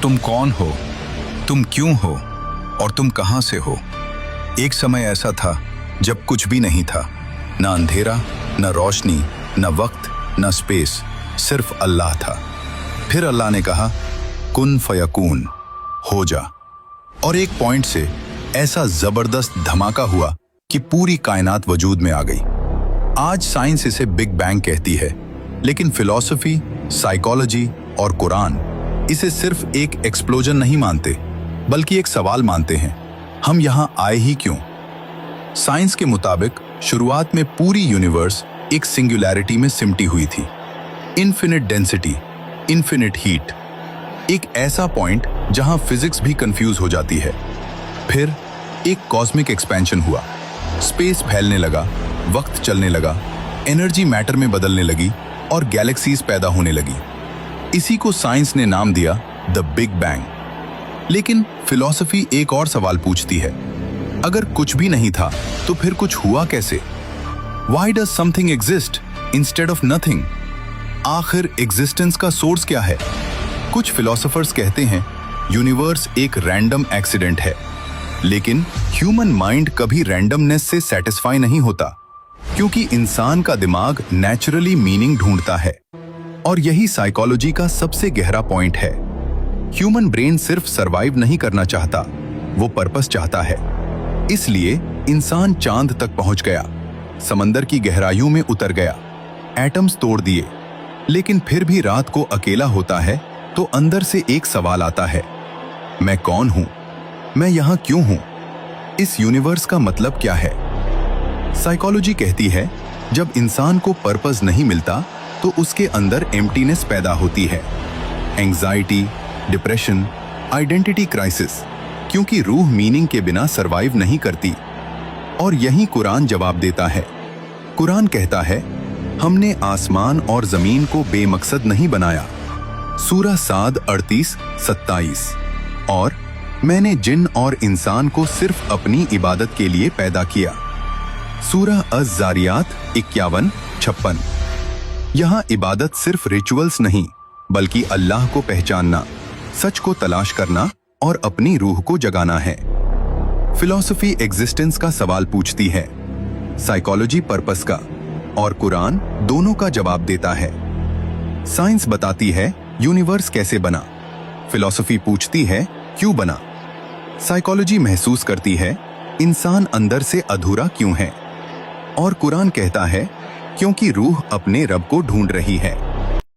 तुम कौन हो, तुम क्यों हो और तुम कहां से हो। एक समय ऐसा था जब कुछ भी नहीं था, ना अंधेरा, ना रोशनी, ना वक्त, ना स्पेस, सिर्फ अल्लाह था। फिर अल्लाह ने कहा, कुन फयकून, हो जा। और एक पॉइंट से ऐसा जबरदस्त धमाका हुआ कि पूरी कायनात वजूद में आ गई। आज साइंस इसे बिग बैंग कहती है, लेकिन फिलॉसफी, साइकोलॉजी और कुरान इसे सिर्फ एक एक्सप्लोजन नहीं मानते, बल्कि एक सवाल मानते हैं, हम यहां आए ही क्यों। साइंस के मुताबिक शुरुआत में पूरी यूनिवर्स एक सिंगुलैरिटी में सिमटी हुई थी। इन्फिनिट डेंसिटी, इन्फिनिट हीट, एक ऐसा पॉइंट जहां फिजिक्स भी कंफ्यूज हो जाती है। फिर एक कॉस्मिक एक्सपेंशन हुआ, स्पेस फैलने लगा, वक्त चलने लगा, एनर्जी मैटर में बदलने लगी और गैलेक्सीज पैदा होने लगी। इसी को साइंस ने नाम दिया द बिग बैंग। लेकिन फिलॉसफी एक और सवाल पूछती है, अगर कुछ भी नहीं था तो फिर कुछ हुआ कैसे। Why does something exist instead of nothing? आखिर एग्जिस्टेंस का सोर्स क्या है। कुछ फिलोसोफर्स कहते हैं यूनिवर्स एक रैंडम एक्सीडेंट है, लेकिन ह्यूमन माइंड कभी रैंडमनेस से सेटिस्फाई नहीं होता, क्योंकि इंसान का दिमाग नेचुरली मीनिंग ढूंढता है। और यही साइकोलॉजी का सबसे गहरा पॉइंट है। ह्यूमन ब्रेन सिर्फ सरवाइव नहीं करना चाहता, वो पर्पस चाहता है। इसलिए इंसान चांद तक पहुंच गया, समंदर की गहराइयों में उतर गया, एटम्स तोड़ दिए। लेकिन फिर भी रात को अकेला होता है तो अंदर से एक सवाल आता है, मैं कौन हूं, मैं यहां क्यों हूं, इस यूनिवर्स का मतलब क्या है। साइकोलॉजी कहती है जब इंसान को पर्पस नहीं मिलता तो उसके अंदर एम्प्टीनेस पैदा होती है, एंजाइटी, डिप्रेशन, आइडेंटिटी क्राइसिस, क्योंकि रूह मीनिंग के बिना सरवाइव नहीं करती। और यही कुरान जवाब देता है। कुरान कहता है, हमने आसमान और जमीन को बेमकसद नहीं बनाया, सूरह साद 38-27। और मैंने जिन और इंसान को सिर्फ अपनी इबादत के लिए पैदा किया, सूरह अज़-ज़ारियात 51-56। यहां इबादत सिर्फ रिचुअल्स नहीं, बल्कि अल्लाह को पहचानना, सच को तलाश करना और अपनी रूह को जगाना है। फिलॉसफी एग्जिस्टेंस का सवाल पूछती है, साइकोलॉजी पर्पस का, और कुरान दोनों का जवाब देता है। साइंस बताती है यूनिवर्स कैसे बना, फिलॉसफी पूछती है क्यों बना, साइकोलॉजी महसूस करती है इंसान अंदर से अधूरा क्यों है, और कुरान कहता है क्योंकि रूह अपने रब को ढूंढ रही है।